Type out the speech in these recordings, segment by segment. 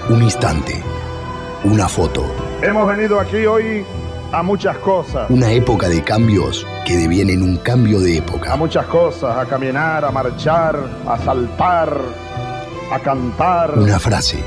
Un instante, una foto. Hemos venido aquí hoy a muchas cosas. Una época de cambios que devienen un cambio de época. A muchas cosas, a caminar, a marchar, a saltar, a cantar. Una frase,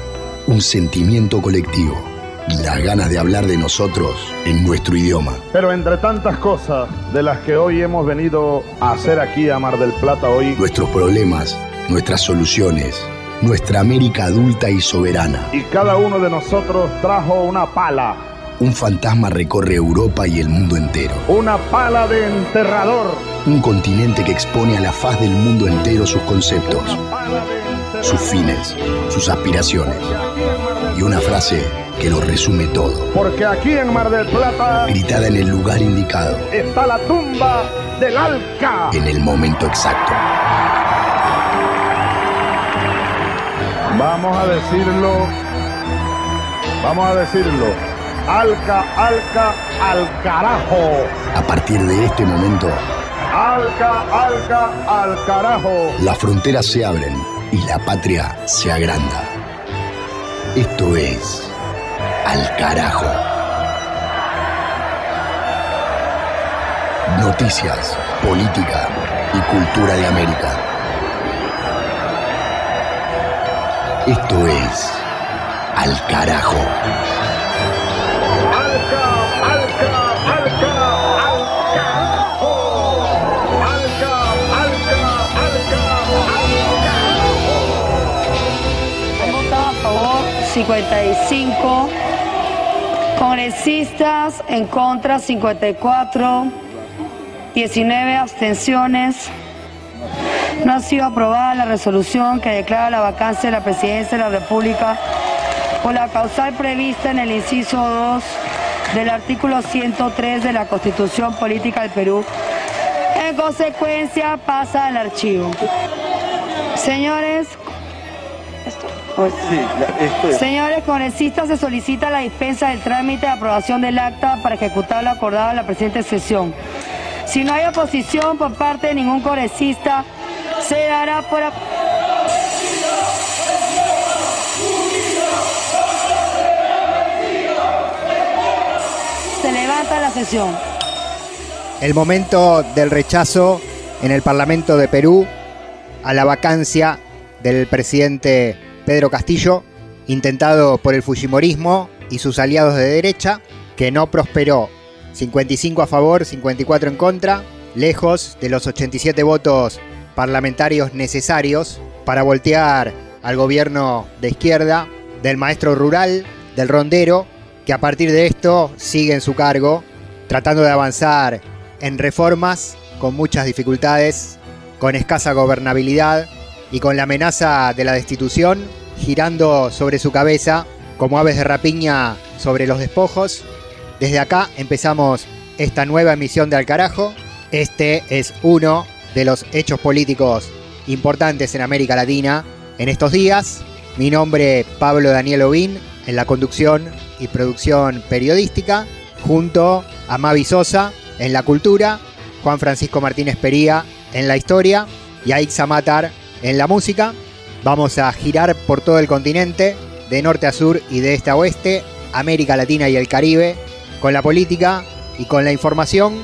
un sentimiento colectivo y las ganas de hablar de nosotros en nuestro idioma. Pero entre tantas cosas de las que hoy hemos venido a hacer aquí a Mar del Plata hoy, nuestros problemas, nuestras soluciones, nuestra América adulta y soberana. Y cada uno de nosotros trajo una pala. Un fantasma recorre Europa y el mundo entero. Una pala de enterrador. Un continente que expone a la faz del mundo entero sus conceptos, sus fines, sus aspiraciones. Y una frase que lo resume todo. Porque aquí en Mar del Plata, gritada en el lugar indicado, está la tumba del Alca. En el momento exacto. Vamos a decirlo. Alca, Alca, al carajo. A partir de este momento, Alca, Alca, al carajo. Las fronteras se abren y la patria se agranda. Esto es Al Carajo. Noticias, política y cultura de América. Esto es Al Carajo. Han votado a favor 55 congresistas, en contra 54, 19 abstenciones. No ha sido aprobada la resolución que declara la vacancia de la presidencia de la República por la causal prevista en el inciso 2 del artículo 103 de la Constitución Política del Perú. En consecuencia, pasa al archivo. Señores, señores congresistas, se solicita la dispensa del trámite de aprobación del acta para ejecutar lo acordado en la presente sesión. Si no hay oposición por parte de ningún congresista, se dará por... Se levanta la sesión. El momento del rechazo en el Parlamento de Perú a la vacancia del presidente Pedro Castillo, intentado por el fujimorismo y sus aliados de derecha, que no prosperó. 55 a favor, 54 en contra, lejos de los 87 votos parlamentarios necesarios para voltear al gobierno de izquierda, del maestro rural, del rondero, que a partir de esto sigue en su cargo, tratando de avanzar en reformas con muchas dificultades, con escasa gobernabilidad y con la amenaza de la destitución girando sobre su cabeza como aves de rapiña sobre los despojos. Desde acá empezamos esta nueva emisión de Al Carajo. Este es uno de los hechos políticos importantes en América Latina en estos días. Mi nombre es Pablo Daniel Ovín, en la conducción y producción periodística, junto a Mavi Sosa en la cultura, Juan Francisco Martínez Pería en la historia y a Ixa Matar en la música. Vamos a girar por todo el continente, de norte a sur y de este a oeste, América Latina y el Caribe, con la política y con la información,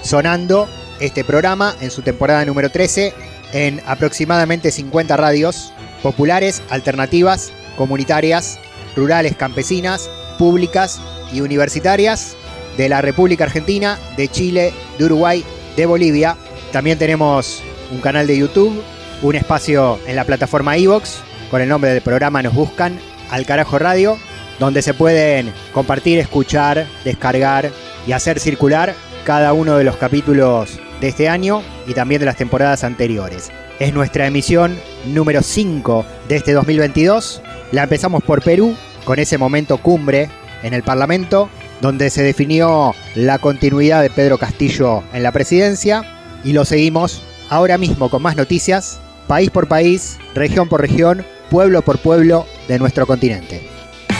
sonando este programa en su temporada número 13 en aproximadamente 50 radios populares, alternativas, comunitarias, rurales, campesinas, públicas y universitarias de la República Argentina, de Chile, de Uruguay, de Bolivia. También tenemos un canal de YouTube, un espacio en la plataforma iVoox, con el nombre del programa nos buscan Al Carajo Radio, donde se pueden compartir, escuchar, descargar y hacer circular cada uno de los capítulos de este año y también de las temporadas anteriores. Es nuestra emisión número 5 de este 2022. La empezamos por Perú, con ese momento cumbre en el Parlamento, donde se definió la continuidad de Pedro Castillo en la presidencia, y lo seguimos ahora mismo con más noticias, país por país, región por región, pueblo por pueblo de nuestro continente.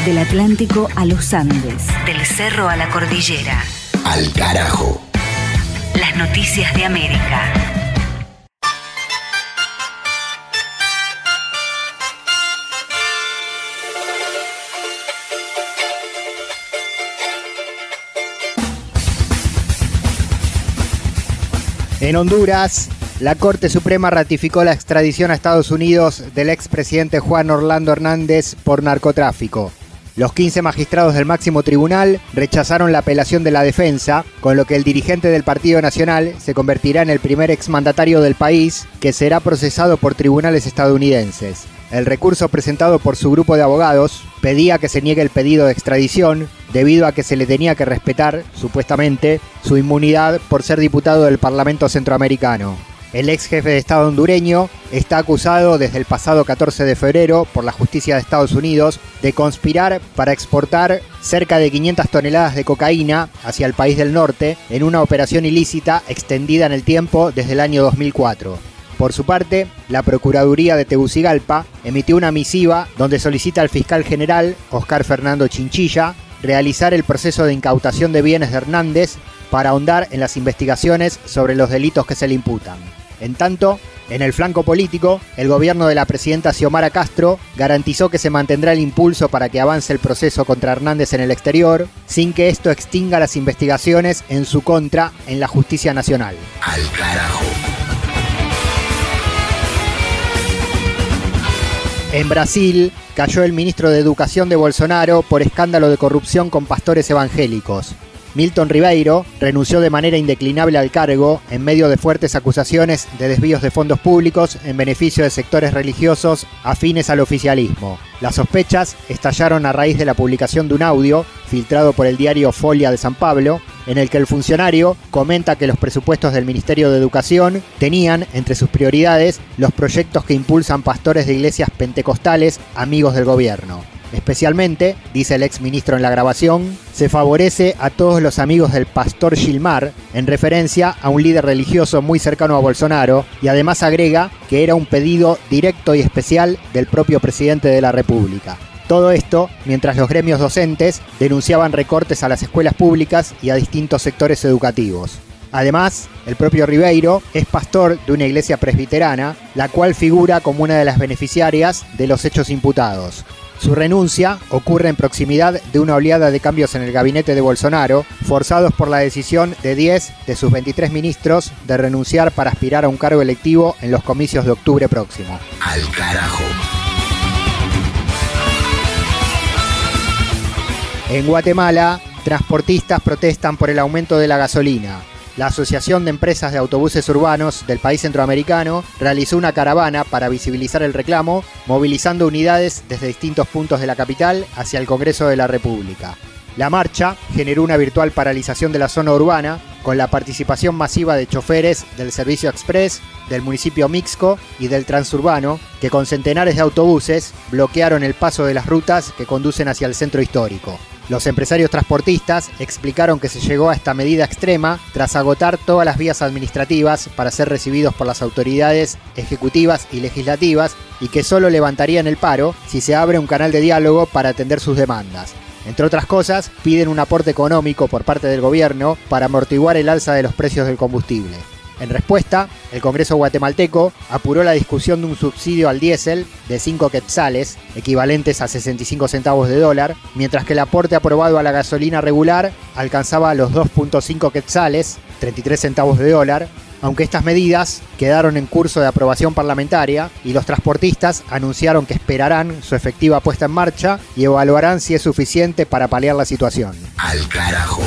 Del Atlántico a los Andes, del cerro a la cordillera. Al Carajo. Las noticias de América. En Honduras, la Corte Suprema ratificó la extradición a Estados Unidos del expresidente Juan Orlando Hernández por narcotráfico. Los 15 magistrados del máximo tribunal rechazaron la apelación de la defensa, con lo que el dirigente del Partido Nacional se convertirá en el primer exmandatario del país que será procesado por tribunales estadounidenses. El recurso presentado por su grupo de abogados pedía que se niegue el pedido de extradición debido a que se le tenía que respetar, supuestamente, su inmunidad por ser diputado del Parlamento Centroamericano. El ex jefe de Estado hondureño está acusado desde el pasado 14 de febrero por la justicia de Estados Unidos de conspirar para exportar cerca de 500 toneladas de cocaína hacia el país del norte en una operación ilícita extendida en el tiempo desde el año 2004. Por su parte, la Procuraduría de Tegucigalpa emitió una misiva donde solicita al fiscal general, Oscar Fernando Chinchilla, realizar el proceso de incautación de bienes de Hernández para ahondar en las investigaciones sobre los delitos que se le imputan. En tanto, en el flanco político, el gobierno de la presidenta Xiomara Castro garantizó que se mantendrá el impulso para que avance el proceso contra Hernández en el exterior, sin que esto extinga las investigaciones en su contra en la justicia nacional. Al carajo. En Brasil, cayó el ministro de Educación de Bolsonaro por escándalo de corrupción con pastores evangélicos. Milton Ribeiro renunció de manera indeclinable al cargo en medio de fuertes acusaciones de desvíos de fondos públicos en beneficio de sectores religiosos afines al oficialismo. Las sospechas estallaron a raíz de la publicación de un audio filtrado por el diario Folha de San Pablo, en el que el funcionario comenta que los presupuestos del Ministerio de Educación tenían entre sus prioridades los proyectos que impulsan pastores de iglesias pentecostales amigos del gobierno. Especialmente, dice el exministro en la grabación, se favorece a todos los amigos del pastor Gilmar, en referencia a un líder religioso muy cercano a Bolsonaro, y además agrega que era un pedido directo y especial del propio presidente de la República. Todo esto mientras los gremios docentes denunciaban recortes a las escuelas públicas y a distintos sectores educativos. Además, el propio Ribeiro es pastor de una iglesia presbiterana, la cual figura como una de las beneficiarias de los hechos imputados. Su renuncia ocurre en proximidad de una oleada de cambios en el gabinete de Bolsonaro, forzados por la decisión de 10 de sus 23 ministros de renunciar para aspirar a un cargo electivo en los comicios de octubre próximo. Al carajo. En Guatemala, transportistas protestan por el aumento de la gasolina. La Asociación de Empresas de Autobuses Urbanos del país centroamericano realizó una caravana para visibilizar el reclamo, movilizando unidades desde distintos puntos de la capital hacia el Congreso de la República. La marcha generó una virtual paralización de la zona urbana, con la participación masiva de choferes del Servicio Express, del municipio Mixco y del Transurbano, que con centenares de autobuses bloquearon el paso de las rutas que conducen hacia el centro histórico. Los empresarios transportistas explicaron que se llegó a esta medida extrema tras agotar todas las vías administrativas para ser recibidos por las autoridades ejecutivas y legislativas y que solo levantarían el paro si se abre un canal de diálogo para atender sus demandas. Entre otras cosas, piden un aporte económico por parte del gobierno para amortiguar el alza de los precios del combustible. En respuesta, el Congreso guatemalteco apuró la discusión de un subsidio al diésel de 5 quetzales, equivalentes a 65 centavos de dólar, mientras que el aporte aprobado a la gasolina regular alcanzaba los 2.5 quetzales, 33 centavos de dólar, aunque estas medidas quedaron en curso de aprobación parlamentaria y los transportistas anunciaron que esperarán su efectiva puesta en marcha y evaluarán si es suficiente para paliar la situación. Al carajo.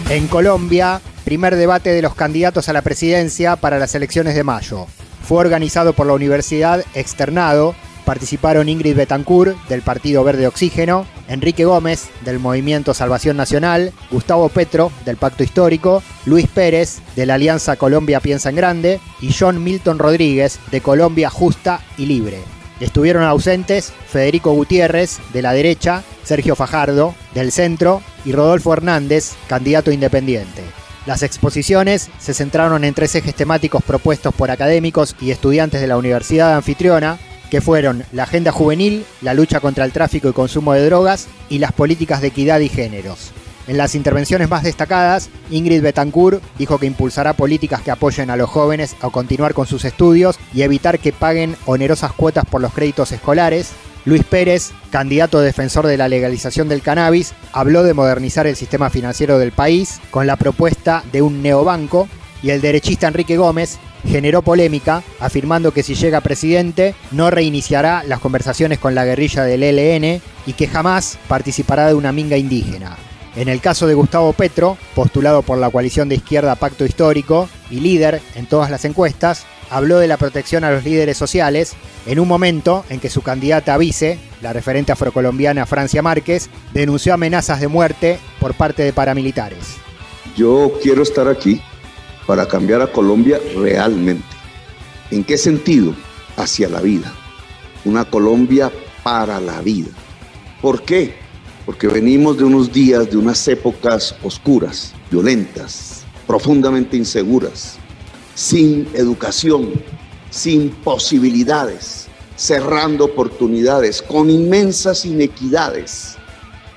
En Colombia, primer debate de los candidatos a la presidencia para las elecciones de mayo. Fue organizado por la Universidad Externado. Participaron Ingrid Betancourt, del Partido Verde Oxígeno, Enrique Gómez, del Movimiento Salvación Nacional, Gustavo Petro, del Pacto Histórico, Luis Pérez, de la Alianza Colombia Piensa en Grande, y John Milton Rodríguez, de Colombia Justa y Libre. Estuvieron ausentes Federico Gutiérrez, de la derecha, Sergio Fajardo, del centro, y Rodolfo Hernández, candidato independiente. Las exposiciones se centraron en 3 ejes temáticos propuestos por académicos y estudiantes de la universidad anfitriona, que fueron la agenda juvenil, la lucha contra el tráfico y consumo de drogas y las políticas de equidad y géneros. En las intervenciones más destacadas, Ingrid Betancourt dijo que impulsará políticas que apoyen a los jóvenes a continuar con sus estudios y evitar que paguen onerosas cuotas por los créditos escolares. Luis Pérez, candidato defensor de la legalización del cannabis, habló de modernizar el sistema financiero del país con la propuesta de un neobanco, y el derechista Enrique Gómez generó polémica afirmando que si llega presidente no reiniciará las conversaciones con la guerrilla del ELN y que jamás participará de una minga indígena. En el caso de Gustavo Petro, postulado por la coalición de izquierda Pacto Histórico y líder en todas las encuestas, habló de la protección a los líderes sociales en un momento en que su candidata a vice, la referente afrocolombiana Francia Márquez, denunció amenazas de muerte por parte de paramilitares. Yo quiero estar aquí para cambiar a Colombia realmente. ¿En qué sentido? Hacia la vida. Una Colombia para la vida. ¿Por qué? Porque venimos de unos días, de unas épocas oscuras, violentas, profundamente inseguras, sin educación, sin posibilidades, cerrando oportunidades, con inmensas inequidades,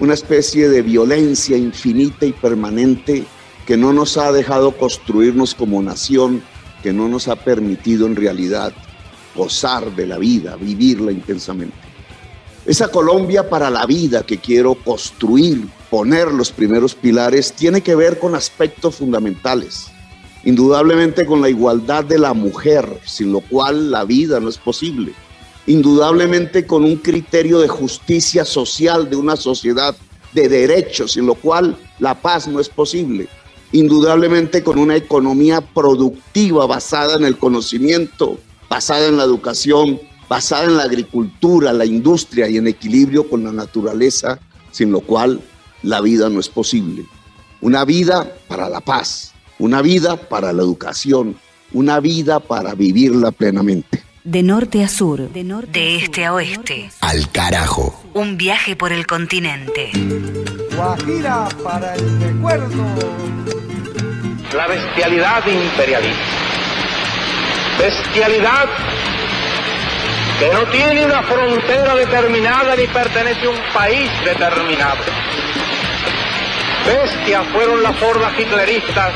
una especie de violencia infinita y permanente que no nos ha dejado construirnos como nación, que no nos ha permitido en realidad gozar de la vida, vivirla intensamente. Esa Colombia para la vida que quiero construir, poner los primeros pilares, tiene que ver con aspectos fundamentales. Indudablemente con la igualdad de la mujer, sin lo cual la vida no es posible. Indudablemente con un criterio de justicia social de una sociedad de derechos, sin lo cual la paz no es posible. Indudablemente con una economía productiva basada en el conocimiento, basada en la educación, basada en la agricultura, la industria y en equilibrio con la naturaleza, sin lo cual la vida no es posible. Una vida para la paz, una vida para la educación, una vida para vivirla plenamente. De norte a sur, de este a oeste. Al carajo. Un viaje por el continente. Guajira para el recuerdo. La bestialidad imperialista. Bestialidad que no tiene una frontera determinada ni pertenece a un país determinado. Bestias fueron las hordas hitleristas,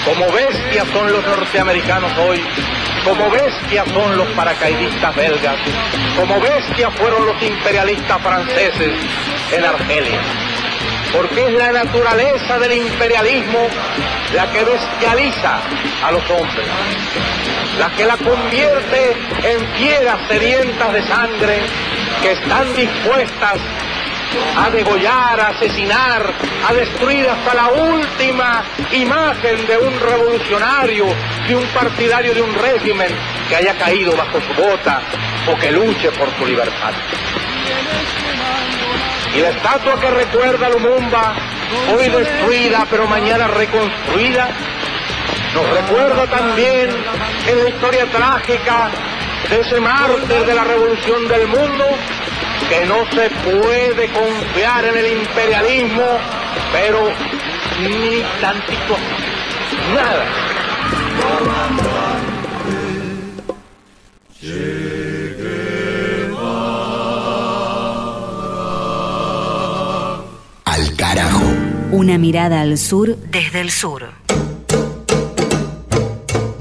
como bestias son los norteamericanos hoy, como bestias son los paracaidistas belgas, como bestias fueron los imperialistas franceses en Argelia. Porque es la naturaleza del imperialismo la que bestializa a los hombres, la que la convierte en fieras sedientas de sangre que están dispuestas a degollar, a asesinar, a destruir hasta la última imagen de un revolucionario, de un partidario de un régimen que haya caído bajo su bota o que luche por su libertad. Y la estatua que recuerda a Lumumba, hoy destruida pero mañana reconstruida, nos recuerda también en la historia trágica de ese mártir de la revolución del mundo, que no se puede confiar en el imperialismo, pero ni tantito, nada. Al carajo. Una mirada al sur desde el sur.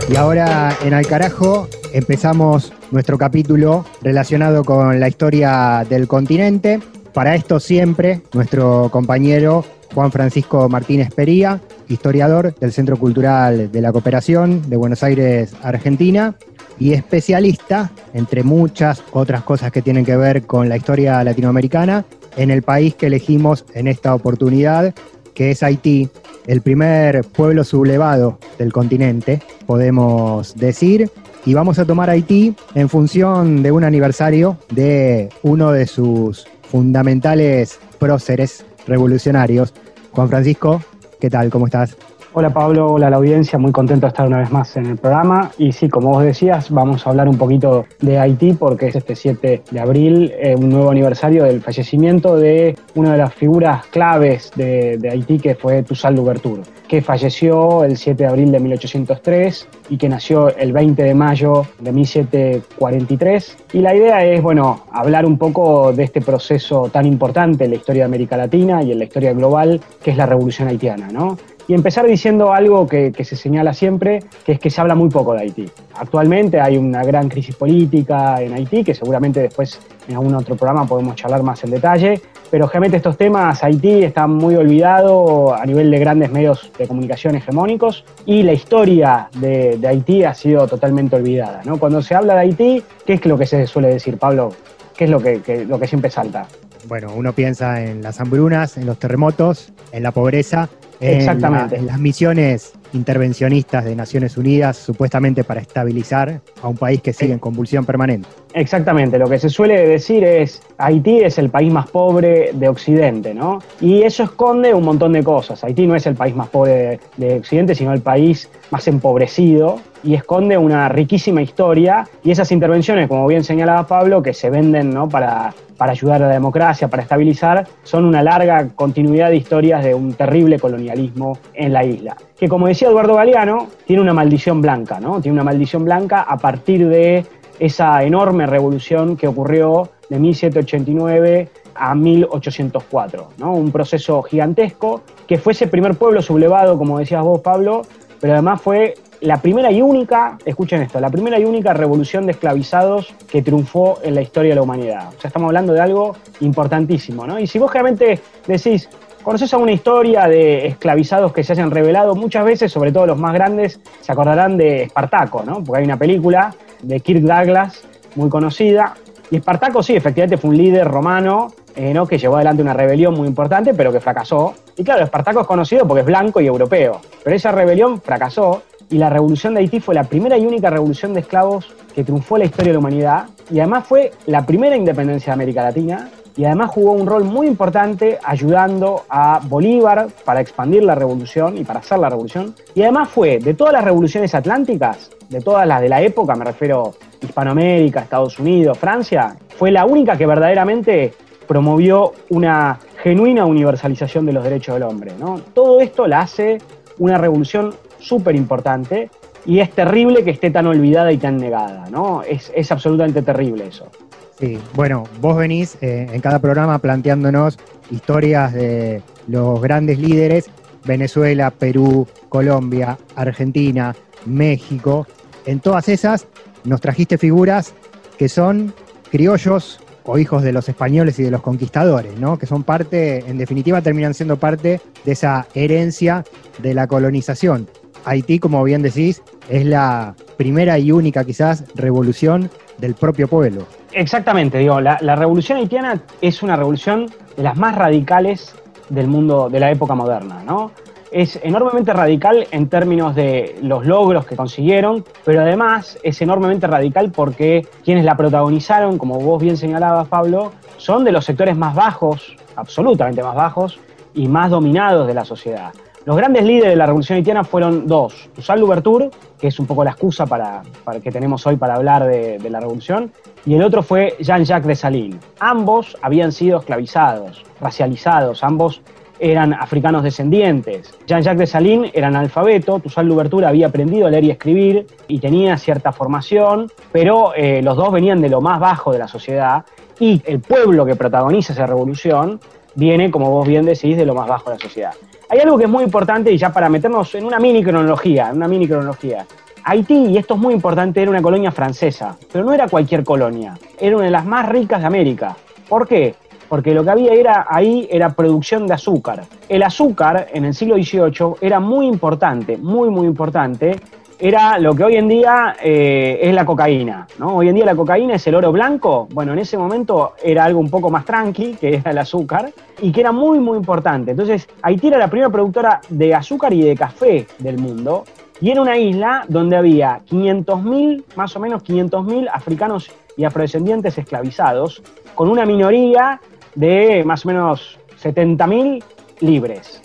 Y ahora en Al Carajo empezamos nuestro capítulo relacionado con la historia del continente. Para esto siempre nuestro compañero Juan Francisco Martínez Pería, historiador del Centro Cultural de la Cooperación de Buenos Aires, Argentina, y especialista, entre muchas otras cosas que tienen que ver con la historia latinoamericana, en el país que elegimos en esta oportunidad, que es Haití, el primer pueblo sublevado del continente, podemos decir. Y vamos a tomar Haití en función de un aniversario de uno de sus fundamentales próceres revolucionarios. Juan Francisco, ¿qué tal? ¿Cómo estás? Hola Pablo, hola a la audiencia, muy contento de estar una vez más en el programa. Y sí, como vos decías, vamos a hablar un poquito de Haití porque es este 7 de abril, un nuevo aniversario del fallecimiento de una de las figuras claves de Haití, que fue Toussaint Louverture, que falleció el 7 de abril de 1803 y que nació el 20 de mayo de 1743. Y la idea es, bueno, hablar un poco de este proceso tan importante en la historia de América Latina y en la historia global, que es la Revolución Haitiana, ¿no? y empezar diciendo algo que se señala siempre, que es que se habla muy poco de Haití. Actualmente hay una gran crisis política en Haití, que seguramente después en algún otro programa podemos charlar más en detalle, pero realmente estos temas, Haití está muy olvidado a nivel de grandes medios de comunicación hegemónicos, y la historia de Haití ha sido totalmente olvidada, ¿no? Cuando se habla de Haití, ¿qué es lo que se suele decir, Pablo? ¿Qué es lo que siempre salta? Bueno, uno piensa en las hambrunas, en los terremotos, en la pobreza, Exactamente. en las misiones intervencionistas de Naciones Unidas, supuestamente para estabilizar a un país que sigue en convulsión permanente. Exactamente, lo que se suele decir es Haití es el país más pobre de Occidente, ¿no? Y eso esconde un montón de cosas. Haití no es el país más pobre de Occidente, sino el país más empobrecido, y esconde una riquísima historia, y esas intervenciones, como bien señalaba Pablo, que se venden, ¿no?, para ayudar a la democracia, para estabilizar, son una larga continuidad de historias de un terrible colonialismo en la isla. Que, como decía Eduardo Galeano, tiene una maldición blanca, ¿no? Tiene una maldición blanca a partir de esa enorme revolución que ocurrió de 1789 a 1804, ¿no? Un proceso gigantesco que fue ese primer pueblo sublevado, como decías vos, Pablo, pero además fue la primera y única, escuchen esto, la primera y única revolución de esclavizados que triunfó en la historia de la humanidad. O sea, estamos hablando de algo importantísimo, ¿no? Y si vos realmente decís, ¿conocés alguna historia de esclavizados que se hayan revelado? Muchas veces, sobre todo los más grandes, se acordarán de Espartaco, ¿no? Porque hay una película de Kirk Douglas muy conocida. Y Espartaco, sí, efectivamente fue un líder romano, ¿no?, que llevó adelante una rebelión muy importante, pero que fracasó. Y claro, Espartaco es conocido porque es blanco y europeo. Pero esa rebelión fracasó, y la revolución de Haití fue la primera y única revolución de esclavos que triunfó en la historia de la humanidad. Y además fue la primera independencia de América Latina. Y además jugó un rol muy importante ayudando a Bolívar para expandir la revolución y para hacer la revolución. Y además fue, de todas las revoluciones atlánticas, de todas las de la época, me refiero a Hispanoamérica, Estados Unidos, Francia, fue la única que verdaderamente promovió una genuina universalización de los derechos del hombre, ¿no? Todo esto la hace una revolución súper importante, y es terrible que esté tan olvidada y tan negada, ¿no? Es absolutamente terrible eso. Sí, bueno, vos venís en cada programa planteándonos historias de los grandes líderes, Venezuela, Perú, Colombia, Argentina, México. En todas esas nos trajiste figuras que son criollos o hijos de los españoles y de los conquistadores, ¿no? Que son parte, en definitiva terminan siendo parte de esa herencia de la colonización. Haití, como bien decís, es la primera y única quizás revolución del propio pueblo. Exactamente, digo, la revolución haitiana es una revolución de las más radicales del mundo de la época moderna, ¿no? Es enormemente radical en términos de los logros que consiguieron, pero además es enormemente radical porque quienes la protagonizaron, como vos bien señalabas, Pablo, son de los sectores más bajos, absolutamente más bajos, y más dominados de la sociedad. Los grandes líderes de la revolución haitiana fueron dos: Toussaint Louverture, que es un poco la excusa para que tenemos hoy para hablar de la revolución, y el otro fue Jean-Jacques Dessalines. Ambos habían sido esclavizados, racializados, ambos eran africanos descendientes. Jean-Jacques Dessalines era analfabeto, Toussaint Louverture había aprendido a leer y escribir y tenía cierta formación, pero los dos venían de lo más bajo de la sociedad, y el pueblo que protagoniza esa revolución viene, como vos bien decís, de lo más bajo de la sociedad. Hay algo que es muy importante, y ya para meternos en una mini cronología, Haití, y esto es muy importante, era una colonia francesa, pero no era cualquier colonia, era una de las más ricas de América. ¿Por qué? Porque lo que había ahí era producción de azúcar. El azúcar en el siglo XVIII era muy importante, muy importante. Era lo que hoy en día es la cocaína, ¿no? Hoy en día la cocaína es el oro blanco. Bueno, en ese momento era algo un poco más tranqui, que era el azúcar, y que era muy importante. Entonces, Haití era la primera productora de azúcar y de café del mundo, y era una isla donde había 500.000, más o menos 500.000 africanos y afrodescendientes esclavizados, con una minoría de más o menos 70.000 libres,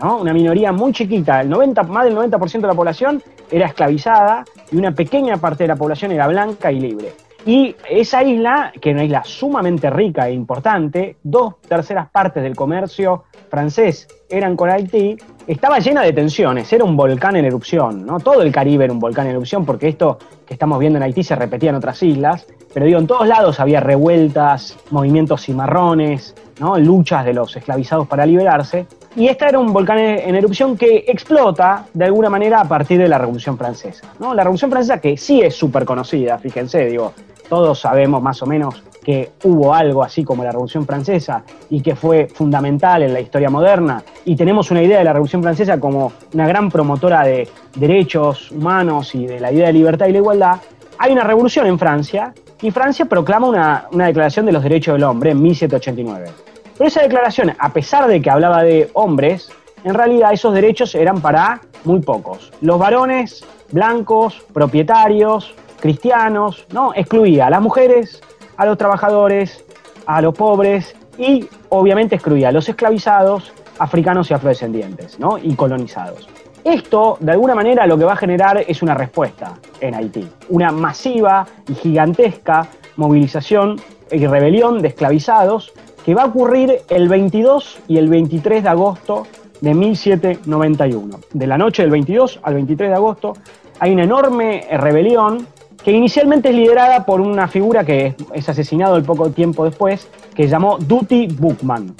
¿no? Una minoría muy chiquita, más del 90% de la población era esclavizada, y una pequeña parte de la población era blanca y libre. Y esa isla, que era una isla sumamente rica e importante, 2/3 partes del comercio francés eran con Haití, estaba llena de tensiones, era un volcán en erupción, ¿no? Todo el Caribe era un volcán en erupción, porque esto que estamos viendo en Haití se repetía en otras islas, pero digo, en todos lados había revueltas, movimientos cimarrones, ¿no? Luchas de los esclavizados para liberarse. Y este era un volcán en erupción que explota de alguna manera a partir de la Revolución Francesa, ¿no? La Revolución Francesa, que sí es súper conocida, fíjense, digo, todos sabemos más o menos que hubo algo así como la Revolución Francesa y que fue fundamental en la historia moderna, y tenemos una idea de la Revolución Francesa como una gran promotora de derechos humanos y de la idea de libertad y la igualdad. Hay una revolución en Francia y Francia proclama una declaración de los derechos del hombre en 1789. Pero esa declaración, a pesar de que hablaba de hombres, en realidad esos derechos eran para muy pocos. Los varones blancos, propietarios, cristianos, ¿no? Excluía a las mujeres, a los trabajadores, a los pobres y obviamente excluía a los esclavizados, africanos y afrodescendientes, ¿no? Y colonizados. Esto, de alguna manera, lo que va a generar es una respuesta en Haití. Una masiva y gigantesca movilización y rebelión de esclavizados que va a ocurrir el 22 y el 23 de agosto de 1791. De la noche del 22 al 23 de agosto hay una enorme rebelión que inicialmente es liderada por una figura que es asesinado el poco tiempo después, que se llamó Duty Boukman,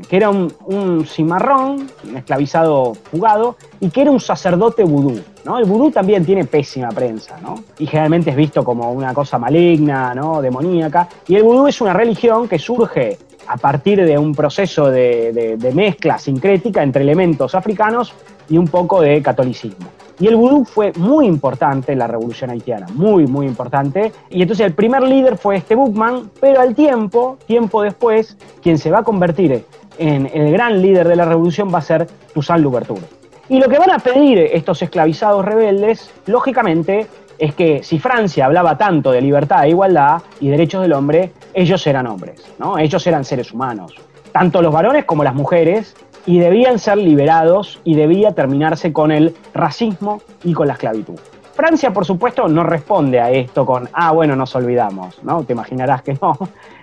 que era un cimarrón, un esclavizado fugado, y que era un sacerdote vudú, ¿no? El vudú también tiene pésima prensa, ¿no? Y generalmente es visto como una cosa maligna, ¿no? Demoníaca, y el vudú es una religión que surge a partir de un proceso de mezcla sincrética entre elementos africanos y un poco de catolicismo. Y el vudú fue muy importante en la revolución haitiana, muy, muy importante. Y entonces el primer líder fue este Boukman, pero al tiempo después, quien se va a convertir en el gran líder de la revolución va a ser Toussaint Louverture. Y lo que van a pedir estos esclavizados rebeldes, lógicamente, es que si Francia hablaba tanto de libertad e igualdad y derechos del hombre, ellos eran hombres, ¿no? Ellos eran seres humanos, tanto los varones como las mujeres, y debían ser liberados y debía terminarse con el racismo y con la esclavitud. Francia, por supuesto, no responde a esto con, bueno, nos olvidamos, ¿no? Te imaginarás que no.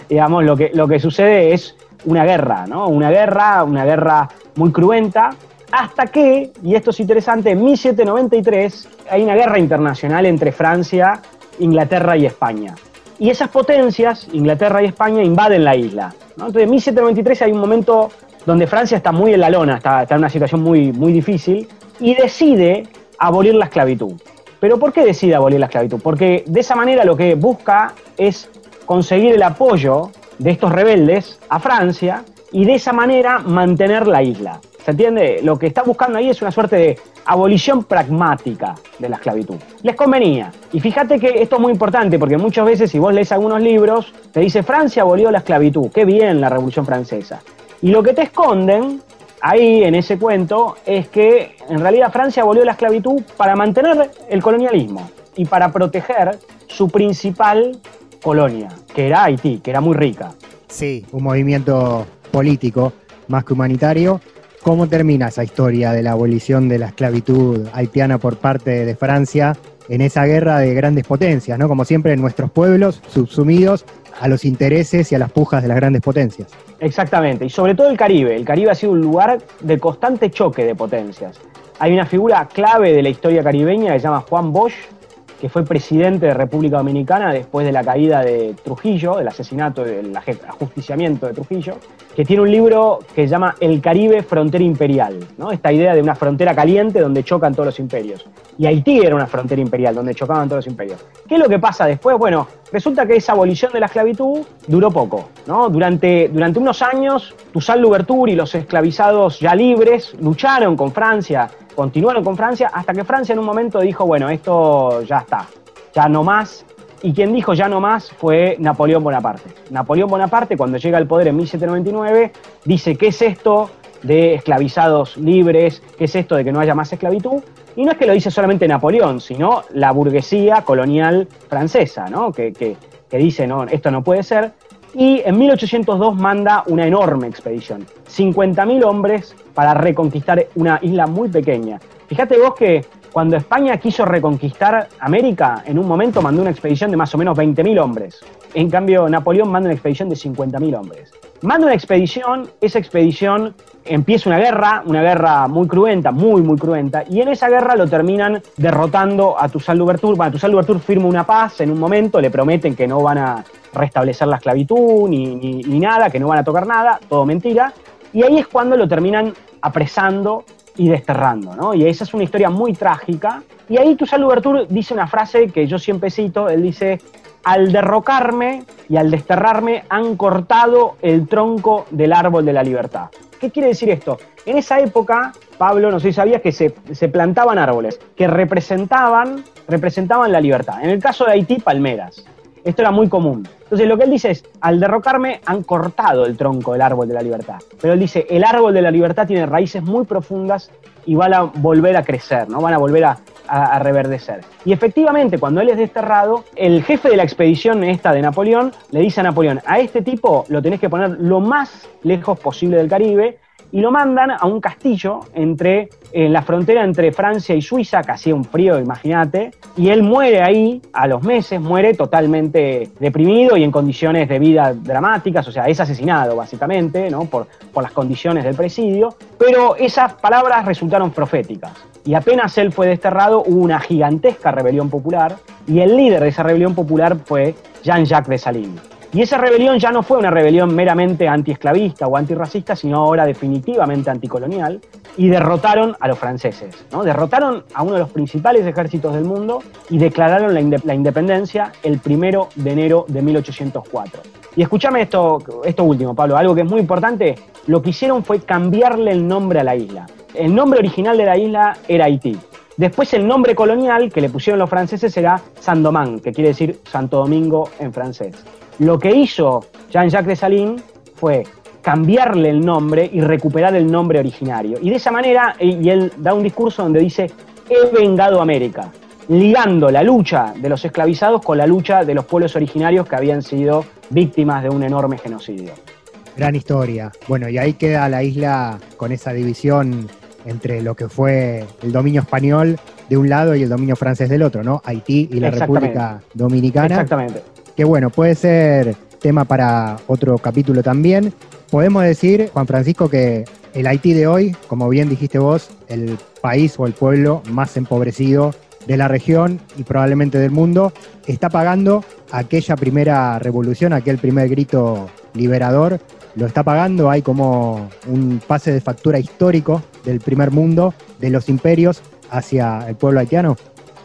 Digamos, lo que sucede es una guerra, ¿no? Una guerra muy cruenta, hasta que, y esto es interesante, en 1793 hay una guerra internacional entre Francia, Inglaterra y España. Y esas potencias, Inglaterra y España, invaden la isla, ¿no? Entonces en 1793 hay un momento donde Francia está muy en la lona, está en una situación muy, muy difícil, y decide abolir la esclavitud. ¿Pero por qué decide abolir la esclavitud? Porque de esa manera lo que busca es conseguir el apoyo de estos rebeldes a Francia y de esa manera mantener la isla. ¿Se entiende? Lo que está buscando ahí es una suerte de abolición pragmática de la esclavitud. Les convenía. Y fíjate que esto es muy importante porque muchas veces si vos lees algunos libros, te dice Francia abolió la esclavitud. Qué bien la Revolución Francesa. Y lo que te esconden ahí en ese cuento es que en realidad Francia abolió la esclavitud para mantener el colonialismo y para proteger su principal colonia, que era Haití, que era muy rica. Sí, un movimiento político más que humanitario. ¿Cómo termina esa historia de la abolición de la esclavitud haitiana por parte de Francia en esa guerra de grandes potencias, ¿no? Como siempre, nuestros pueblos subsumidos a los intereses y a las pujas de las grandes potencias. Exactamente, y sobre todo el Caribe. El Caribe ha sido un lugar de constante choque de potencias. Hay una figura clave de la historia caribeña que se llama Juan Bosch, que fue presidente de República Dominicana después de la caída de Trujillo, del asesinato, del ajusticiamiento de Trujillo, que tiene un libro que se llama El Caribe, frontera imperial, ¿no? Esta idea de una frontera caliente donde chocan todos los imperios. Y Haití era una frontera imperial donde chocaban todos los imperios. ¿Qué es lo que pasa después? Bueno, resulta que esa abolición de la esclavitud duró poco, ¿no? Durante unos años, Toussaint Louverture y los esclavizados ya libres lucharon con Francia, continuaron con Francia, hasta que Francia en un momento dijo, bueno, esto ya está, ya no más. Y quien dijo ya no más fue Napoleón Bonaparte. Napoleón Bonaparte, cuando llega al poder en 1799, dice, ¿qué es esto de esclavizados libres? ¿Qué es esto de que no haya más esclavitud? Y no es que lo dice solamente Napoleón, sino la burguesía colonial francesa, ¿no? Que dice, no, esto no puede ser. Y en 1802 manda una enorme expedición, 50.000 hombres para reconquistar una isla muy pequeña. Fíjate vos que Cuando España quiso reconquistar América, en un momento mandó una expedición de más o menos 20.000 hombres. En cambio, Napoleón manda una expedición de 50.000 hombres. Manda una expedición, esa expedición empieza una guerra muy cruenta, muy cruenta, y en esa guerra lo terminan derrotando a Toussaint Louverture. Bueno, Toussaint Louverture firma una paz en un momento, le prometen que no van a restablecer la esclavitud ni nada, que no van a tocar nada, todo mentira, y ahí es cuando lo terminan apresando y desterrando, ¿no? Y esa es una historia muy trágica. Y ahí Toussaint Louverture dice una frase que yo siempre cito, él dice: al derrocarme y al desterrarme han cortado el tronco del árbol de la libertad. ¿Qué quiere decir esto? En esa época, Pablo, no sé si sabías que se plantaban árboles que representaban la libertad. En el caso de Haití, palmeras. Esto era muy común. Entonces lo que él dice es, al derrocarme han cortado el tronco del árbol de la libertad. Pero él dice, el árbol de la libertad tiene raíces muy profundas y van a volver a crecer, ¿no? Van a volver a reverdecer. Y efectivamente, cuando él es desterrado, el jefe de la expedición esta de Napoleón le dice a Napoleón, a este tipo lo tenés que poner lo más lejos posible del Caribe, y lo mandan a un castillo en la frontera entre Francia y Suiza, que hacía un frío, imagínate, y él muere ahí, a los meses, muere totalmente deprimido y en condiciones de vida dramáticas, o sea, es asesinado básicamente, ¿no? por las condiciones del presidio, pero esas palabras resultaron proféticas, y apenas él fue desterrado, hubo una gigantesca rebelión popular, y el líder de esa rebelión popular fue Jean-Jacques Dessalines. Y esa rebelión ya no fue una rebelión meramente antiesclavista o antirracista, sino ahora definitivamente anticolonial, y derrotaron a los franceses, ¿no? Derrotaron a uno de los principales ejércitos del mundo y declararon la independencia el 1 de enero de 1804. Y escúchame esto último, Pablo, algo que es muy importante, lo que hicieron fue cambiarle el nombre a la isla. El nombre original de la isla era Haití. Después el nombre colonial que le pusieron los franceses era Saint-Domingue, que quiere decir Santo Domingo en francés. Lo que hizo Jean-Jacques Dessalines fue cambiarle el nombre y recuperar el nombre originario. Y de esa manera, y él da un discurso donde dice, he vengado América, ligando la lucha de los esclavizados con la lucha de los pueblos originarios que habían sido víctimas de un enorme genocidio. Gran historia. Bueno, y ahí queda la isla con esa división entre lo que fue el dominio español de un lado y el dominio francés del otro, ¿no? Haití y la República Dominicana. Exactamente. Que bueno, puede ser tema para otro capítulo también. Podemos decir, Juan Francisco, que el Haití de hoy, como bien dijiste vos, el país o el pueblo más empobrecido de la región y probablemente del mundo, está pagando aquella primera revolución, aquel primer grito liberador, lo está pagando. Hay como un pase de factura histórico del primer mundo, de los imperios hacia el pueblo haitiano.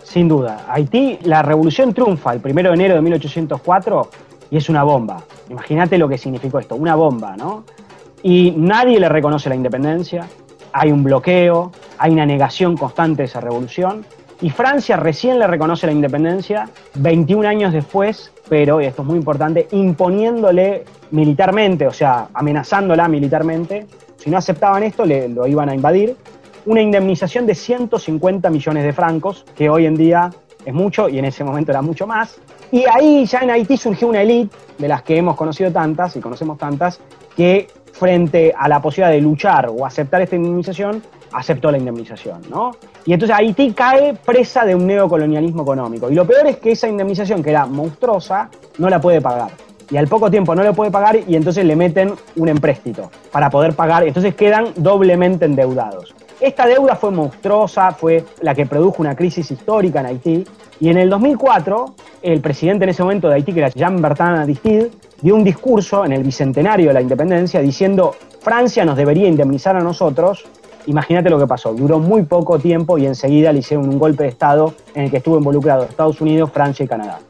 Sin duda. Haití, la revolución triunfa el 1 de enero de 1804 y es una bomba. Imagínate lo que significó esto, una bomba, ¿no? Y nadie le reconoce la independencia, hay un bloqueo, hay una negación constante de esa revolución, y Francia recién le reconoce la independencia 21 años después, pero, y esto es muy importante, imponiéndole militarmente, o sea, amenazándola militarmente, si no aceptaban esto lo iban a invadir, una indemnización de 150 millones de francos, que hoy en día es mucho y en ese momento era mucho más. Y ahí ya en Haití surgió una élite, de las que hemos conocido tantas y conocemos tantas, que frente a la posibilidad de luchar o aceptar esta indemnización, aceptó la indemnización, ¿no? Y entonces Haití cae presa de un neocolonialismo económico. Y lo peor es que esa indemnización, que era monstruosa, no la puede pagar. Y al poco tiempo no le puede pagar y entonces le meten un empréstito para poder pagar. Entonces quedan doblemente endeudados. Esta deuda fue monstruosa, fue la que produjo una crisis histórica en Haití. Y en el 2004, el presidente en ese momento de Haití, que era Jean-Bertrand Aristide, dio un discurso en el bicentenario de la independencia diciendo: Francia nos debería indemnizar a nosotros. Imagínate lo que pasó. Duró muy poco tiempo y enseguida le hicieron un golpe de Estado en el que estuvo involucrado Estados Unidos, Francia y Canadá.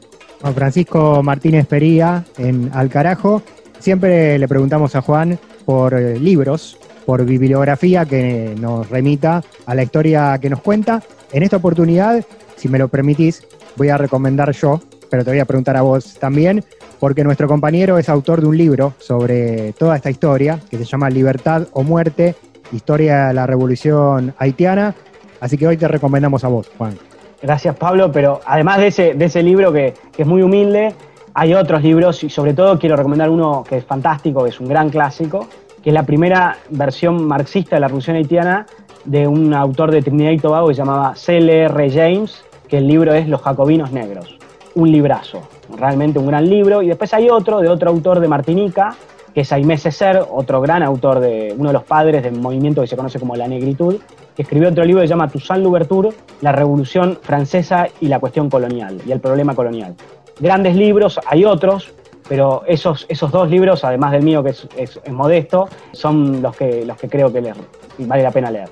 Juan Francisco Martínez Pería, en Al Carajo. Siempre le preguntamos a Juan por libros, por bibliografía que nos remita a la historia que nos cuenta. En esta oportunidad, si me lo permitís, voy a recomendar yo, pero te voy a preguntar a vos también, porque nuestro compañero es autor de un libro sobre toda esta historia, que se llama Libertad o Muerte, Historia de la Revolución Haitiana. Así que hoy te recomendamos a vos, Juan. Gracias, Pablo, pero además de ese libro que es muy humilde, hay otros libros y sobre todo quiero recomendar uno que es fantástico, que es un gran clásico, que es la primera versión marxista de la Revolución Haitiana de un autor de Trinidad y Tobago que se llamaba C.L.R. James, que el libro es Los Jacobinos Negros. Un librazo, realmente un gran libro. Y después hay otro, de otro autor de Martinica, que es Aimé Césaire, otro gran autor, uno de los padres del movimiento que se conoce como la negritud, que escribió otro libro que se llama Toussaint Louverture, La Revolución Francesa y la cuestión colonial, y el problema colonial. Grandes libros, hay otros, pero esos dos libros, además del mío que es modesto, son los que creo que vale la pena leer.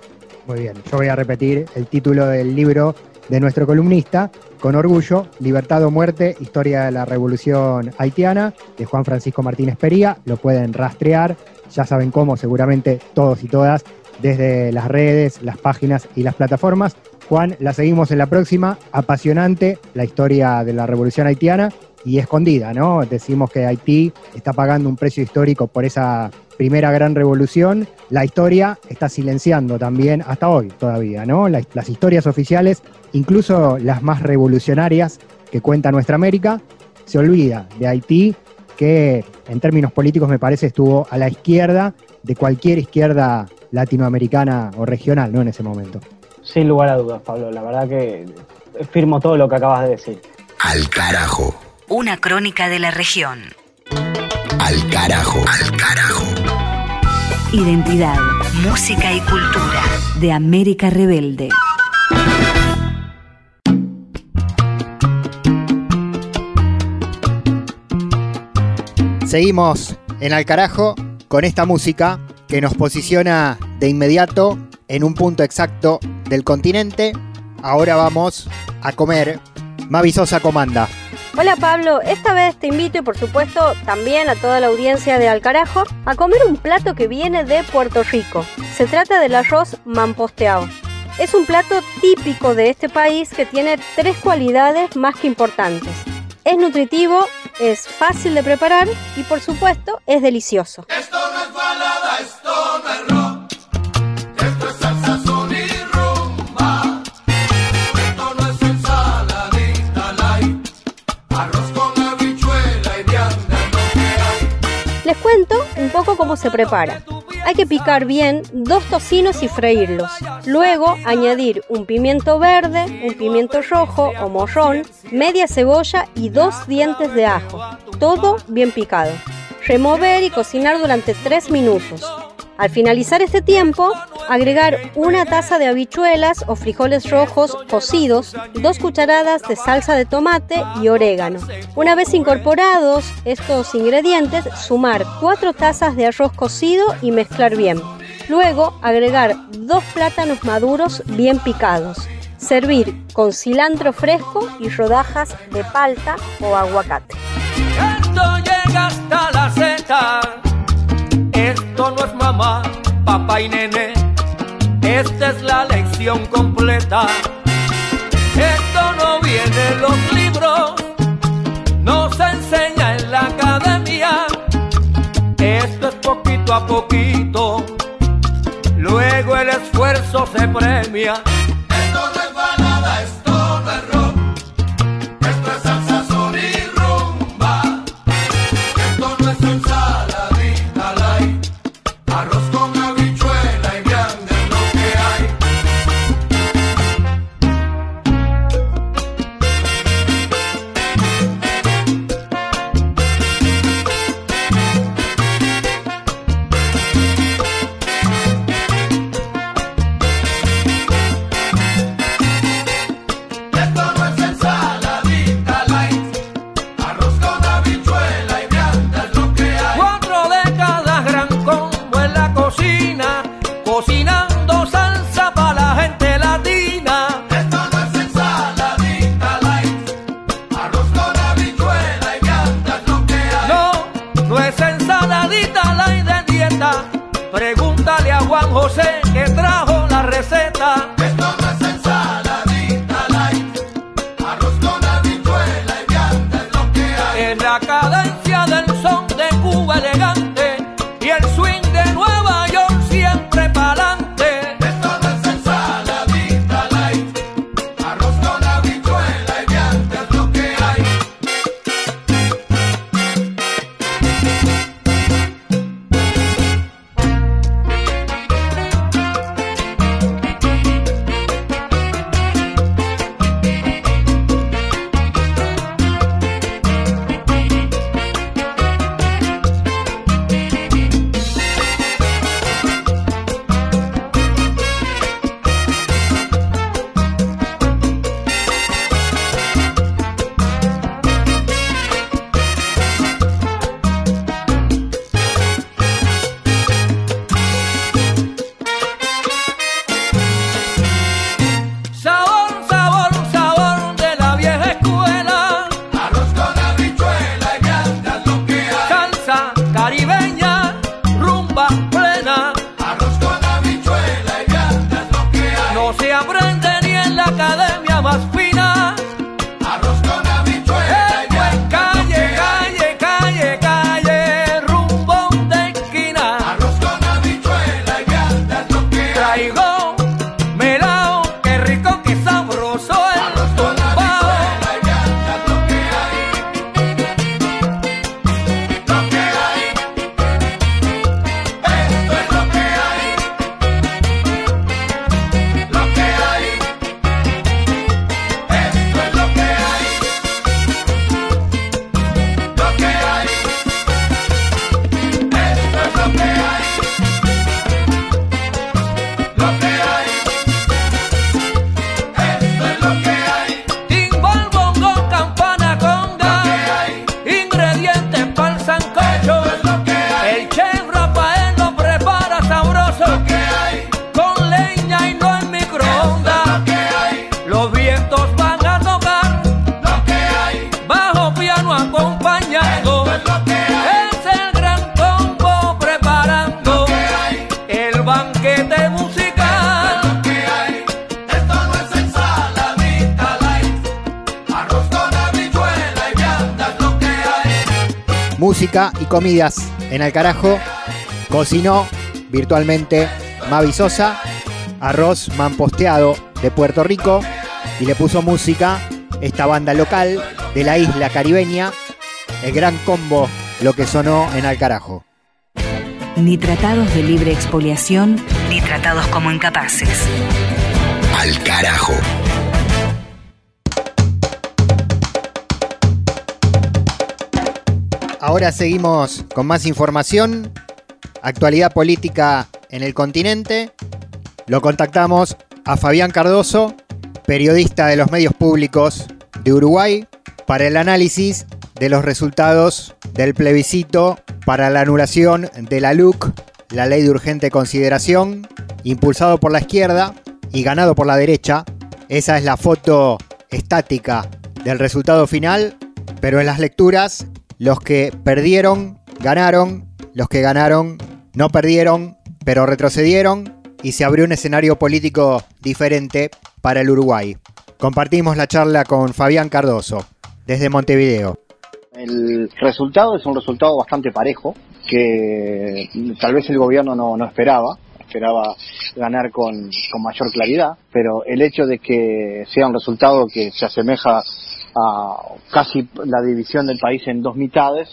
Muy bien, yo voy a repetir el título del libro de nuestro columnista, con orgullo: Libertad o Muerte, Historia de la Revolución Haitiana, de Juan Francisco Martínez Pería. Lo pueden rastrear, ya saben cómo, seguramente todos y todas, desde las redes, las páginas y las plataformas. Juan, la seguimos en la próxima. Apasionante la historia de la Revolución Haitiana y escondida, ¿no? Decimos que Haití está pagando un precio histórico por esa primera gran revolución. La historia está silenciando también, hasta hoy todavía, ¿no? Las historias oficiales, incluso las más revolucionarias que cuenta nuestra América, se olvida de Haití, que en términos políticos me parece estuvo a la izquierda de cualquier izquierda latinoamericana o regional, ¿no? En ese momento. Sin lugar a dudas, Pablo, la verdad que firmo todo lo que acabas de decir. Al carajo. Una crónica de la región. Al carajo. Al carajo. Identidad, música y cultura de América Rebelde. Seguimos en Al carajo con esta música que nos posiciona de inmediato en un punto exacto del continente. Ahora vamos a comer. Mavi Sosa comanda. Hola Pablo, esta vez te invito y por supuesto también a toda la audiencia de Al Carajo a comer un plato que viene de Puerto Rico. Se trata del arroz mamposteado. Es un plato típico de este país que tiene 3 cualidades más que importantes. Es nutritivo, es fácil de preparar y por supuesto es delicioso. Esto no es balada, esto no es rock. Esto es salsa, son y rumba. Esto no es ensaladita light. Arroz con habichuela y vianda es lo que hay. Les cuento un poco cómo se prepara. Hay que picar bien 2 tocinos y freírlos. Luego añadir un pimiento verde, un pimiento rojo o morrón, media cebolla y 2 dientes de ajo. Todo bien picado. Remover y cocinar durante 3 minutos. Al finalizar este tiempo, agregar 1 taza de habichuelas o frijoles rojos cocidos, 2 cucharadas de salsa de tomate y orégano. Una vez incorporados estos ingredientes, sumar 4 tazas de arroz cocido y mezclar bien. Luego, agregar 2 plátanos maduros bien picados. Servir con cilantro fresco y rodajas de palta o aguacate. Esto llega hasta la Z. Esto no es mamá, papá y nene. Esta es la lección completa. Esto no viene en los libros, no se enseña en la academia. Esto es poquito a poquito, luego el esfuerzo se premia. Esto no es balada, esto no es rock. Esto es salsa, son y rumba. Esto no es ensaladita light. Arroz con habichuela y vianda es lo que hay. no se aprende ni en la academia más fina. Arroz con habichuela y en calle, calle, calle, calle, rumbo de esquina. Arroz con habichuela y vianda es lo que hay. Traigo melao, qué rico, qué sabroso el tumbao. Arroz con habichuela y vianda es lo que hay. Lo que hay. Esto es lo que hay. Lo que hay. Esto es lo que hay. Lo que hay. Esto es lo que hay. Lo que hay. Esto es lo que hay. Timbal, bongo, campana, conga. Lo que hay. Ingredientes para el sancocho. Esto es lo que hay. El chef Rafael lo prepara sabroso. Lo que hay. Con leña y no en microondas. Lo que hay. Los vientos van a tocar. Lo que hay. Bajo piano acompañado. Esto es lo que hay. Es el gran combo preparando. Lo que hay. El banquete musical. Lo que hay. Esto no es ensaladita light. Arroz con habichuela y vianda es lo que hay. Música y comidas en Al Carajo. Cocinó virtualmente Mavi Sosa, arroz mamposteado de Puerto Rico, y le puso música esta banda local de la isla caribeña, el Gran Combo, lo que sonó en Al Carajo. Ni tratados de libre expoliación, ni tratados como incapaces. Al Carajo. Ahora seguimos con más información, actualidad política en el continente. Lo contactamos a Fabián Cardoso, periodista de los medios públicos de Uruguay, para el análisis de los resultados del plebiscito para la anulación de la LUC, la Ley de Urgente Consideración, impulsado por la izquierda y ganado por la derecha. Esa es la foto estática del resultado final, pero en las lecturas, los que perdieron, ganaron, los que ganaron, no perdieron, pero retrocedieron, y se abrió un escenario político diferente para el Uruguay. Compartimos la charla con Fabián Cardoso, desde Montevideo. El resultado es un resultado bastante parejo, que tal vez el gobierno no esperaba ganar con mayor claridad, pero el hecho de que sea un resultado que se asemeja a casi la división del país en dos mitades,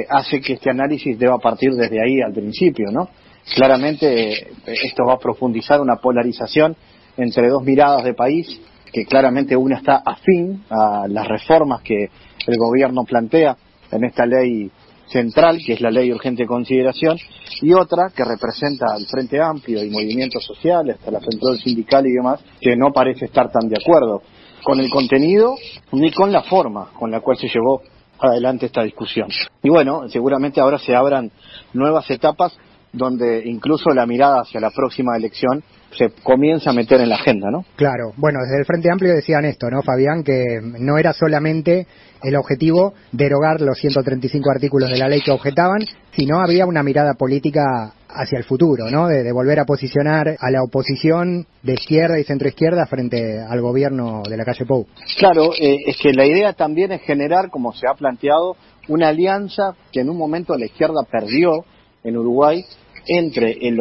hace que este análisis deba partir desde ahí al principio, ¿no? Claramente esto va a profundizar una polarización entre dos miradas de país, que claramente una está afín a las reformas que el gobierno plantea en esta ley central, que es la Ley de Urgente Consideración, y otra que representa al Frente Amplio y movimientos sociales, hasta la central sindical y demás, que no parece estar tan de acuerdo con el contenido ni con la forma con la cual se llevó adelante esta discusión. Y bueno, seguramente ahora se abran nuevas etapas donde incluso la mirada hacia la próxima elección se comienza a meter en la agenda, ¿no? Claro, bueno, desde el Frente Amplio decían esto, ¿no, Fabián? Que no era solamente el objetivo derogar los 135 artículos de la ley que objetaban, sino había una mirada política hacia el futuro, ¿no? De volver a posicionar a la oposición de izquierda y centroizquierda frente al gobierno de la calle Pou. Claro, es que la idea también es generar, como se ha planteado, una alianza que en un momento la izquierda perdió en Uruguay entre el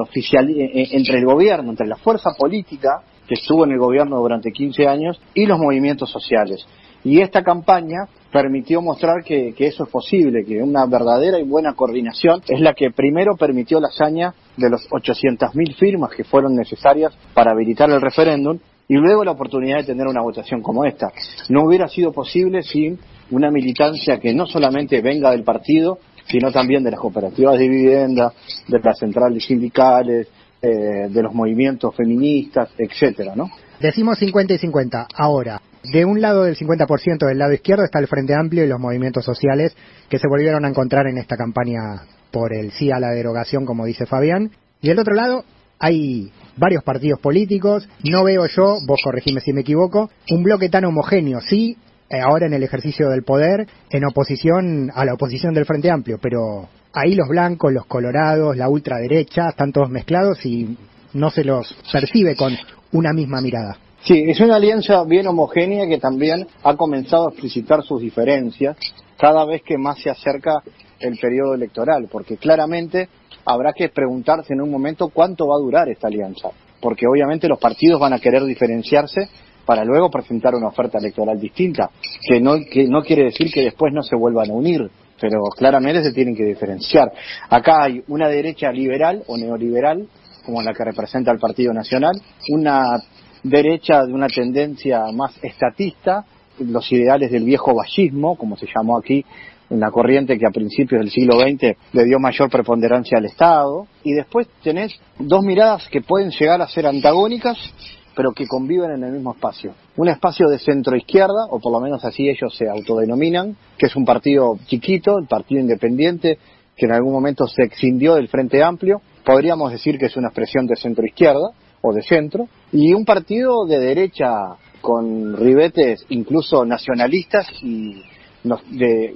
gobierno, entre la fuerza política que estuvo en el gobierno durante 15 años y los movimientos sociales. Y esta campaña permitió mostrar que eso es posible, que una verdadera y buena coordinación es la que primero permitió la hazaña de los 800.000 firmas que fueron necesarias para habilitar el referéndum, y luego la oportunidad de tener una votación como esta. No hubiera sido posible sin una militancia que no solamente venga del partido, sino también de las cooperativas de vivienda, de las centrales sindicales, de los movimientos feministas, etcétera, ¿no? Decimos 50 y 50. Ahora, de un lado del 50% del lado izquierdo está el Frente Amplio y los movimientos sociales que se volvieron a encontrar en esta campaña por el sí a la derogación, como dice Fabián. Y del otro lado hay varios partidos políticos. No veo yo, vos corregime si me equivoco, un bloque tan homogéneo, sí, ahora en el ejercicio del poder, en oposición a la oposición del Frente Amplio, pero ahí los blancos, los colorados, la ultraderecha, están todos mezclados y no se los percibe con una misma mirada. Sí, es una alianza bien homogénea que también ha comenzado a explicitar sus diferencias cada vez que más se acerca el periodo electoral, porque claramente habrá que preguntarse en un momento cuánto va a durar esta alianza, porque obviamente los partidos van a querer diferenciarse para luego presentar una oferta electoral distinta, que no quiere decir que después no se vuelvan a unir, pero claramente se tienen que diferenciar. Acá hay una derecha liberal o neoliberal, como la que representa el Partido Nacional, una derecha de una tendencia más estatista, los ideales del viejo vallismo, como se llamó aquí, una corriente que a principios del siglo XX le dio mayor preponderancia al Estado, y después tenés dos miradas que pueden llegar a ser antagónicas, pero que conviven en el mismo espacio. Un espacio de centro-izquierda, o por lo menos así ellos se autodenominan, que es un partido chiquito, el Partido Independiente, que en algún momento se escindió del Frente Amplio, podríamos decir que es una expresión de centro-izquierda, o de centro, y un partido de derecha con ribetes incluso nacionalistas y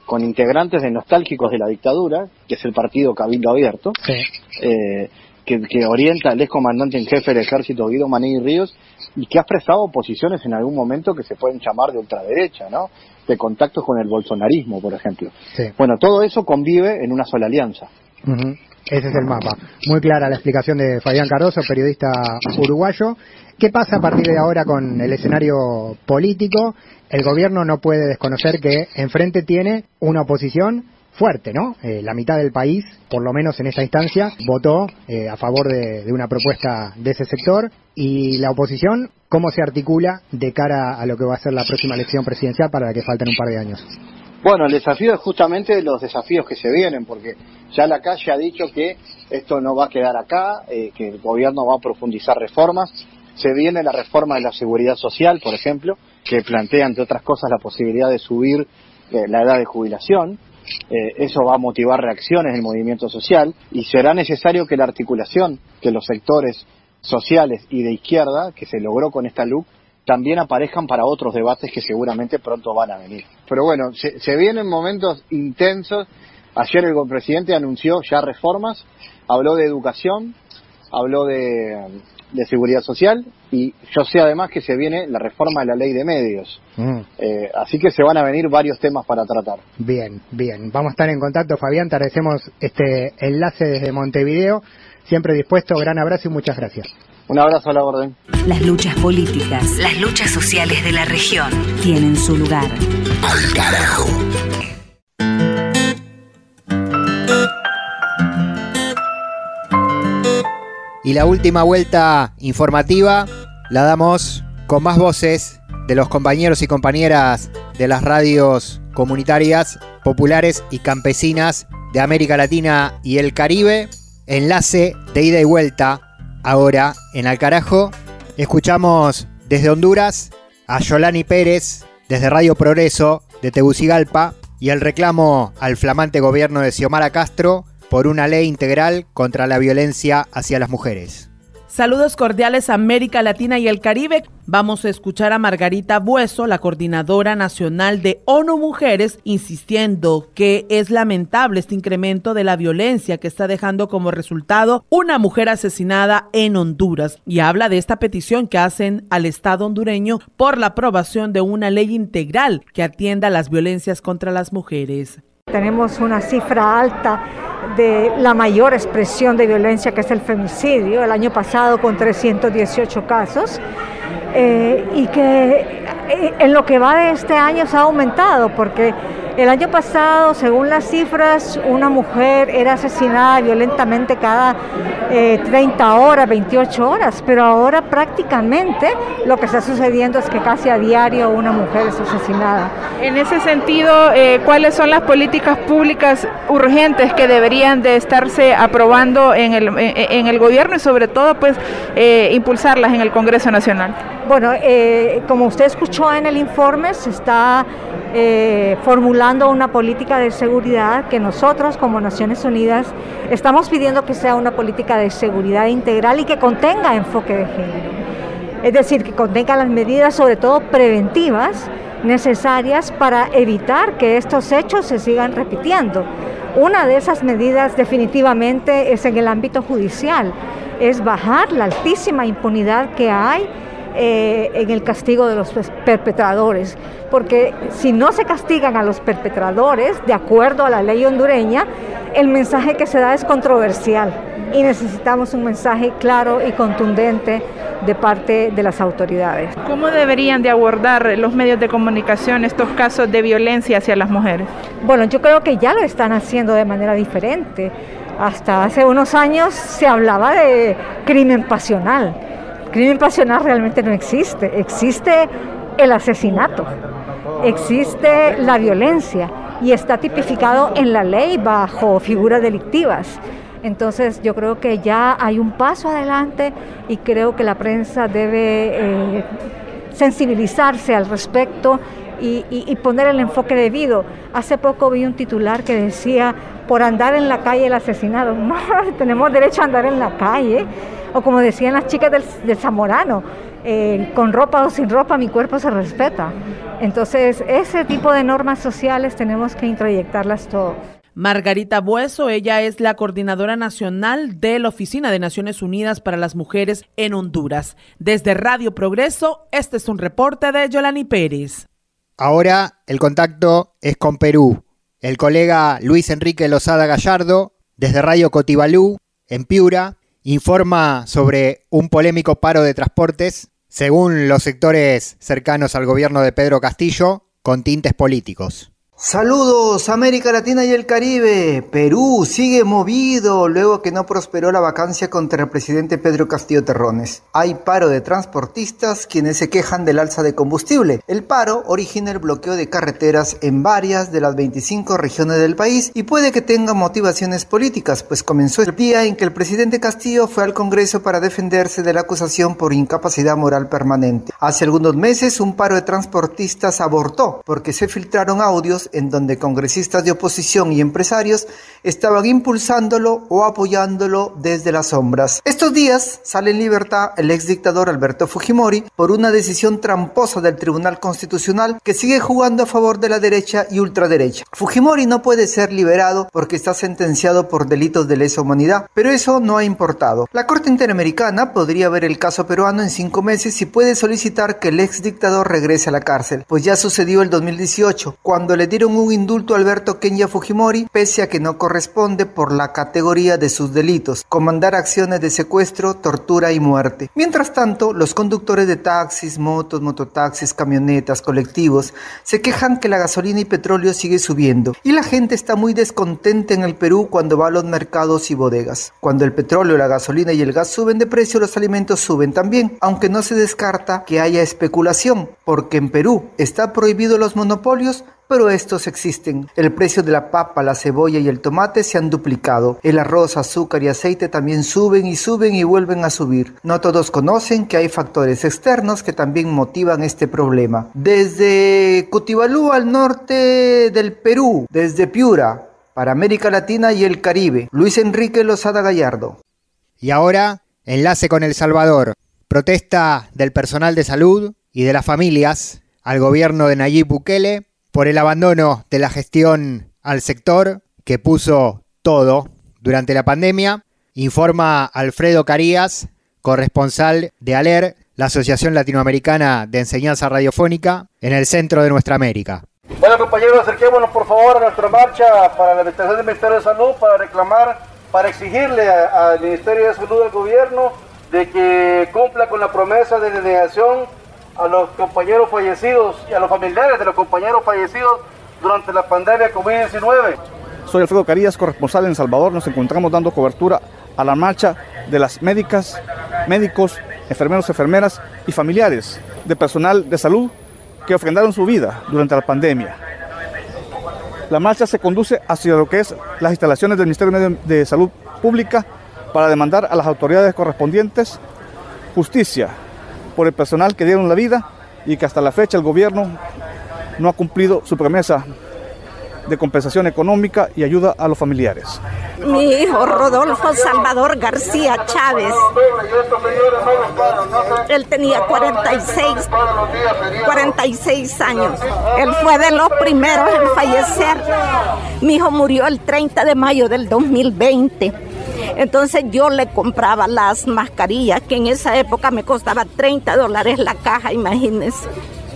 con integrantes de nostálgicos de la dictadura, que es el partido Cabildo Abierto, sí. Que orienta al excomandante en jefe del ejército Guido Manini Ríos, y que ha expresado posiciones en algún momento que se pueden llamar de ultraderecha, ¿no? De contactos con el bolsonarismo, por ejemplo. Sí. Bueno, todo eso convive en una sola alianza. Uh-huh. Ese es el mapa. Muy clara la explicación de Fabián Cardoso, periodista uruguayo. ¿Qué pasa a partir de ahora con el escenario político? El gobierno no puede desconocer que enfrente tiene una oposición fuerte, ¿no? La mitad del país, por lo menos en esta instancia, votó a favor de una propuesta de ese sector. Y la oposición, ¿cómo se articula de cara a lo que va a ser la próxima elección presidencial para la que faltan un par de años? Bueno, el desafío es justamente los desafíos que se vienen, porque ya la calle ha dicho que esto no va a quedar acá, que el gobierno va a profundizar reformas. Se viene la reforma de la seguridad social, por ejemplo, que plantea, entre otras cosas, la posibilidad de subir la edad de jubilación. Eso va a motivar reacciones en el movimiento social, y será necesario que la articulación que los sectores sociales y de izquierda, que se logró con esta LUC, también aparezcan para otros debates que seguramente pronto van a venir. Pero bueno, se vienen momentos intensos. Ayer el presidente anunció ya reformas, habló de educación, habló de seguridad social, y yo sé además que se viene la reforma de la ley de medios. Así que se van a venir varios temas para tratar. Bien, bien. Vamos a estar en contacto, Fabián. Te agradecemos este enlace desde Montevideo. Siempre dispuesto. Gran abrazo y muchas gracias. Un abrazo a la orden. Las luchas políticas, las luchas sociales de la región tienen su lugar. Al carajo. Y la última vuelta informativa la damos con más voces de los compañeros y compañeras de las radios comunitarias, populares y campesinas de América Latina y el Caribe. Enlace de ida y vuelta. Ahora, en Al Carajo, escuchamos desde Honduras a Yolani Pérez, desde Radio Progreso de Tegucigalpa, y el reclamo al flamante gobierno de Xiomara Castro por una ley integral contra la violencia hacia las mujeres. Saludos cordiales a América Latina y el Caribe. Vamos a escuchar a Margarita Bueso, la coordinadora nacional de ONU Mujeres, insistiendo que es lamentable este incremento de la violencia que está dejando como resultado una mujer asesinada en Honduras. Y habla de esta petición que hacen al Estado hondureño por la aprobación de una ley integral que atienda las violencias contra las mujeres. Tenemos una cifra alta de la mayor expresión de violencia, que es el femicidio, el año pasado con 318 casos, y que en lo que va de este año se ha aumentado, porque el año pasado, según las cifras, una mujer era asesinada violentamente cada 30 horas, 28 horas, pero ahora prácticamente lo que está sucediendo es que casi a diario una mujer es asesinada. En ese sentido, ¿cuáles son las políticas públicas urgentes que deberían de estarse aprobando en el gobierno y sobre todo pues impulsarlas en el Congreso Nacional? Bueno, como usted escuchó en el informe, se está formulando una política de seguridad que nosotros como Naciones Unidas estamos pidiendo que sea una política de seguridad integral y que contenga enfoque de género. Es decir, que contenga las medidas sobre todo preventivas necesarias para evitar que estos hechos se sigan repitiendo. Una de esas medidas definitivamente es en el ámbito judicial. es bajar la altísima impunidad que hay en el castigo de los perpetradores, porque si no se castigan a los perpetradores, de acuerdo a la ley hondureña, el mensaje que se da es controversial y necesitamos un mensaje claro y contundente de parte de las autoridades. ¿Cómo deberían de abordar los medios de comunicación estos casos de violencia hacia las mujeres? Bueno, yo creo que ya lo están haciendo de manera diferente. Hasta hace unos años se hablaba de crimen pasional. Crimen pasional realmente no existe. Existe el asesinato, existe la violencia y está tipificado en la ley bajo figuras delictivas. Entonces yo creo que ya hay un paso adelante y creo que la prensa debe sensibilizarse al respecto y poner el enfoque debido. Hace poco vi un titular que decía, por andar en la calle el asesinado. No, tenemos derecho a andar en la calle. O como decían las chicas del Zamorano, con ropa o sin ropa mi cuerpo se respeta. Entonces ese tipo de normas sociales tenemos que introyectarlas todos. Margarita Bueso, ella es la coordinadora nacional de la Oficina de Naciones Unidas para las Mujeres en Honduras. Desde Radio Progreso, este es un reporte de Yolani Pérez. Ahora el contacto es con Perú. El colega Luis Enrique Lozada Gallardo, desde Radio Cotibalú, en Piura, informa sobre un polémico paro de transportes, según los sectores cercanos al gobierno de Pedro Castillo, con tintes políticos. Saludos América Latina y el Caribe. Perú sigue movido luego que no prosperó la vacancia contra el presidente Pedro Castillo Terrones. Hay paro de transportistas quienes se quejan del alza de combustible. El paro origina el bloqueo de carreteras en varias de las 25 regiones del país y puede que tenga motivaciones políticas, pues comenzó el día en que el presidente Castillo fue al Congreso para defenderse de la acusación por incapacidad moral permanente. Hace algunos meses un paro de transportistas abortó porque se filtraron audios en donde congresistas de oposición y empresarios estaban impulsándolo o apoyándolo desde las sombras. Estos días sale en libertad el exdictador Alberto Fujimori por una decisión tramposa del Tribunal Constitucional que sigue jugando a favor de la derecha y ultraderecha. Fujimori no puede ser liberado porque está sentenciado por delitos de lesa humanidad, pero eso no ha importado. La Corte Interamericana podría ver el caso peruano en 5 meses y puede solicitar que el exdictador regrese a la cárcel, pues ya sucedió el 2018, cuando le dieron un indulto a Alberto Kenya Fujimori, pese a que no corresponde por la categoría de sus delitos, comandar acciones de secuestro, tortura y muerte. Mientras tanto, los conductores de taxis, motos, mototaxis, camionetas, colectivos, se quejan que la gasolina y petróleo sigue subiendo, y la gente está muy descontenta en el Perú cuando va a los mercados y bodegas. Cuando el petróleo, la gasolina y el gas suben de precio, los alimentos suben también, aunque no se descarta que haya especulación, porque en Perú está prohibido los monopolios, pero estos existen. El precio de la papa, la cebolla y el tomate se han duplicado. El arroz, azúcar y aceite también suben y vuelven a subir. No todos conocen que hay factores externos que también motivan este problema. Desde Cotibalú al norte del Perú, desde Piura, para América Latina y el Caribe, Luis Enrique Lozada Gallardo. Y ahora, enlace con El Salvador. Protesta del personal de salud y de las familias al gobierno de Nayib Bukele por el abandono de la gestión al sector que puso todo durante la pandemia, informa Alfredo Carías, corresponsal de ALER, la Asociación Latinoamericana de Enseñanza Radiofónica, en el centro de nuestra América. Bueno, compañeros, acerquémonos por favor a nuestra marcha para la administración del Ministerio de Salud para reclamar, para exigirle al Ministerio de Salud del gobierno de que cumpla con la promesa de denegación a los compañeros fallecidos y a los familiares de los compañeros fallecidos durante la pandemia COVID-19. Soy Alfredo Carías, corresponsal en El Salvador. Nos encontramos dando cobertura a la marcha de las médicas, médicos, enfermeros, enfermeras y familiares de personal de salud que ofrendaron su vida durante la pandemia. La marcha se conduce hacia lo que es las instalaciones del Ministerio de Salud Pública para demandar a las autoridades correspondientes justicia por el personal que dieron la vida y que hasta la fecha el gobierno no ha cumplido su promesa de compensación económica y ayuda a los familiares. Mi hijo Rodolfo Salvador García Chávez, él tenía 46 años, él fue de los primeros en fallecer. Mi hijo murió el 30 de mayo del 2020. Entonces yo le compraba las mascarillas, que en esa época me costaba $30 la caja, imagínense.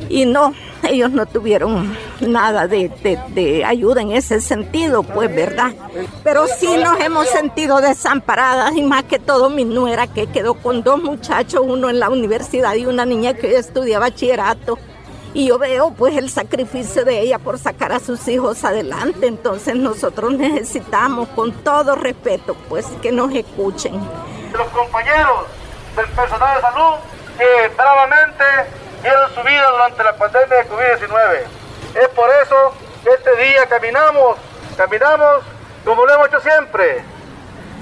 Y no, ellos no tuvieron nada de ayuda en ese sentido, pues, ¿verdad? Pero sí nos hemos sentido desamparadas, y más que todo mi nuera, que quedó con 2 muchachos, uno en la universidad y una niña que estudia bachillerato. Y yo veo, pues, el sacrificio de ella por sacar a sus hijos adelante. Entonces nosotros necesitamos, con todo respeto, pues, que nos escuchen. Los compañeros del personal de salud que bravamente dieron su vida durante la pandemia de COVID-19. Es por eso que este día caminamos como lo hemos hecho siempre.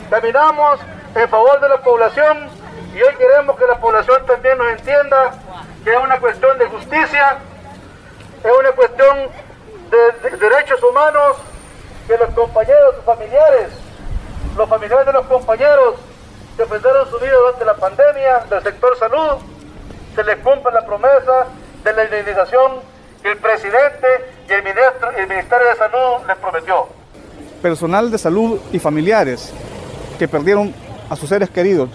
Caminamos en favor de la población, y hoy queremos que la población también nos entienda que es una cuestión de justicia, es una cuestión de derechos humanos, que los compañeros, sus familiares, los familiares de los compañeros que ofrecieron su vida durante la pandemia del sector salud, se les cumpla la promesa de la indemnización que el presidente y el Ministerio de Salud les prometió. Personal de salud y familiares que perdieron a sus seres queridos,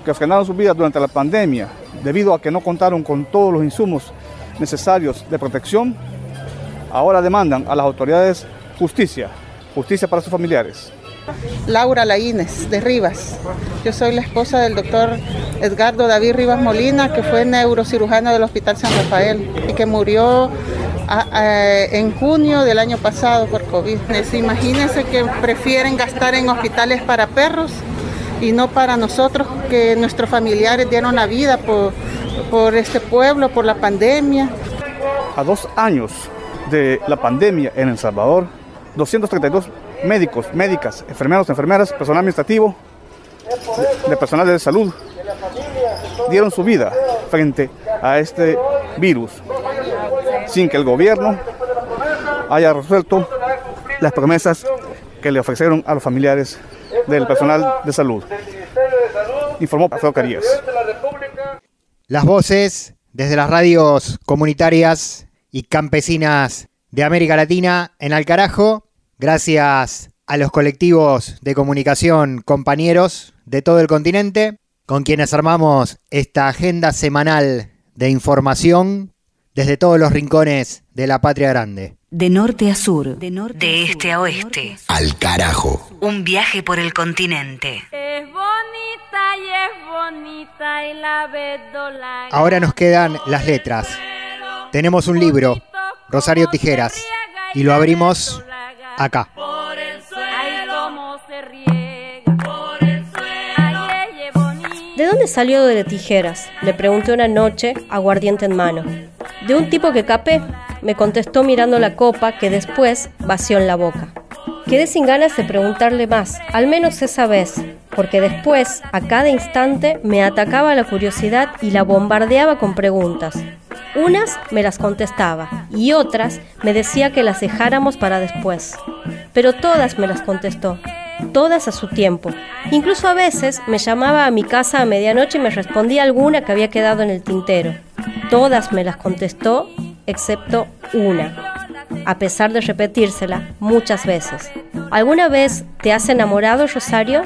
que frenaron sus vidas durante la pandemia debido a que no contaron con todos los insumos necesarios de protección, ahora demandan a las autoridades justicia para sus familiares. Laura Laínez, de Rivas. Yo soy la esposa del doctor Edgardo David Rivas Molina, que fue neurocirujano del Hospital San Rafael y que murió en junio del año pasado por COVID. Imagínense que prefieren gastar en hospitales para perros y no para nosotros, que nuestros familiares dieron la vida por este pueblo, por la pandemia. A 2 años de la pandemia en El Salvador, 232 médicos, médicas, enfermeros, enfermeras, personal administrativo, de personal de salud, dieron su vida frente a este virus, sin que el gobierno haya resuelto las promesas que le ofrecieron a los familiares del personal de salud. Informó Alfredo Carías. Las voces desde las radios comunitarias y campesinas de América Latina en Alcarajo, gracias a los colectivos de comunicación compañeros de todo el continente, con quienes armamos esta agenda semanal de información desde todos los rincones de la patria grande. De norte a sur, de este a oeste. Al carajo. Un viaje por el continente. Es bonita y es bonita y la verdolaga. Ahora nos quedan las letras. Tenemos un libro, Rosario Tijeras, y lo abrimos acá. ¿De dónde salió de tijeras? Le pregunté una noche, aguardiente en mano. De un tipo que capé, me contestó mirando la copa que después vació en la boca. Quedé sin ganas de preguntarle más, al menos esa vez, porque después, a cada instante, me atacaba la curiosidad y la bombardeaba con preguntas. Unas me las contestaba y otras me decía que las dejáramos para después. Pero todas me las contestó, todas a su tiempo. Incluso a veces me llamaba a mi casa a medianoche y me respondía alguna que había quedado en el tintero. Todas me las contestó, excepto una, a pesar de repetírsela muchas veces. ¿Alguna vez te has enamorado, Rosario?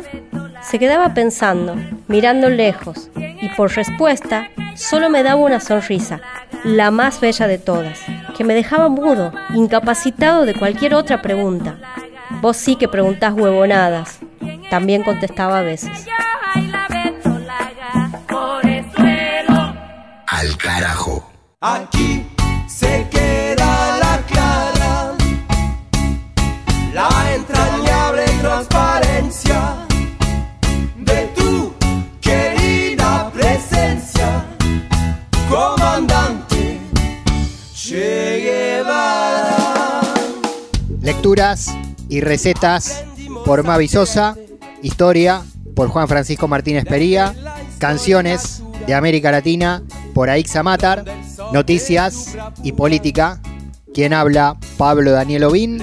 Se quedaba pensando, mirando lejos, y por respuesta solo me daba una sonrisa, la más bella de todas, que me dejaba mudo, incapacitado de cualquier otra pregunta. Vos sí que preguntás huevonadas, también contestaba a veces. Al carajo. Aquí se queda la clara, la entrañable transparencia de tu querida presencia, comandante Che Guevara. Lecturas y recetas por Mavi Sosa, historia por Juan Francisco Martínez Pería, canciones de América Latina por Aixa Matar, noticias y política, quien habla Pablo Daniel Ovín.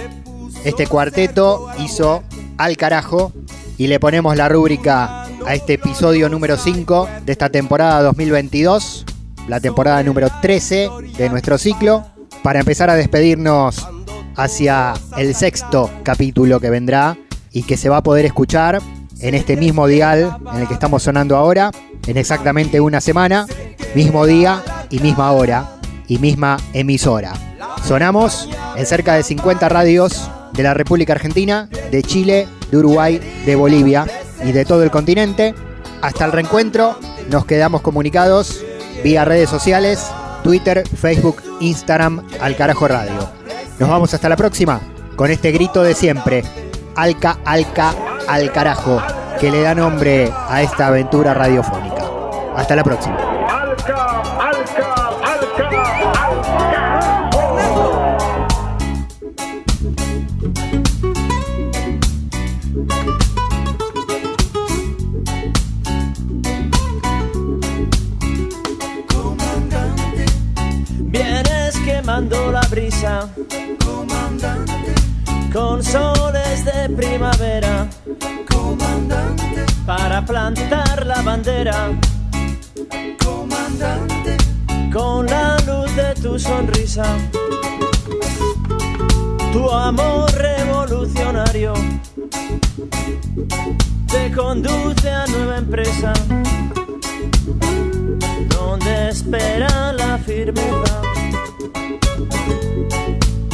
Este cuarteto hizo Al Carajo y le ponemos la rúbrica a este episodio número 5 de esta temporada 2022, la temporada número 13 de nuestro ciclo, para empezar a despedirnos hacia el 6º capítulo que vendrá y que se va a poder escuchar en este mismo dial en el que estamos sonando ahora, en exactamente una semana, mismo día y misma hora y misma emisora. Sonamos en cerca de 50 radios de la República Argentina, de Chile, de Uruguay, de Bolivia y de todo el continente. Hasta el reencuentro, nos quedamos comunicados vía redes sociales, Twitter, Facebook, Instagram, Al Carajo Radio. Nos vamos hasta la próxima con este grito de siempre, Alca, Alca, al carajo, que le da nombre a esta aventura radiofónica. Hasta la próxima. Alca, Alca, Alca, Comandante, vienes quemando la brisa. Comandante, con soles de primavera. Comandante, para plantar la bandera. Comandante, con la luz de tu sonrisa. Tu amor revolucionario te conduce a nueva empresa, donde espera la firmeza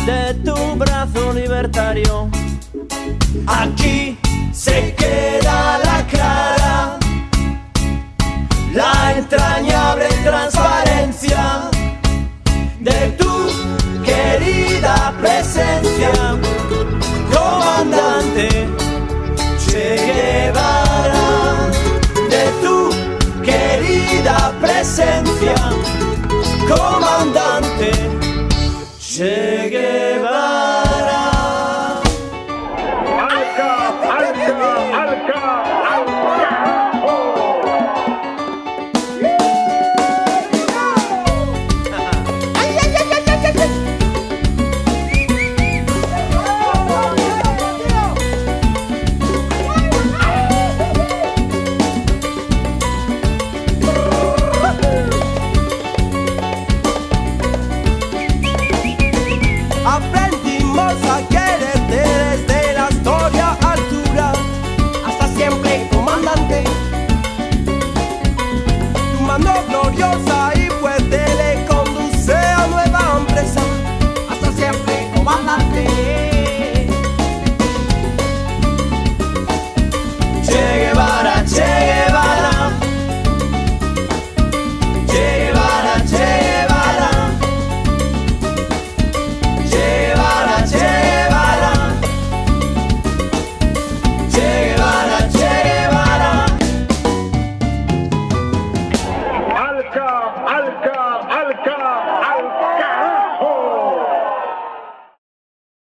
de tu brazo libertario. Aquí se queda la clara, la entrañable transparencia de tu querida presencia, comandante Che Guevara, de tu querida presencia, comandante Che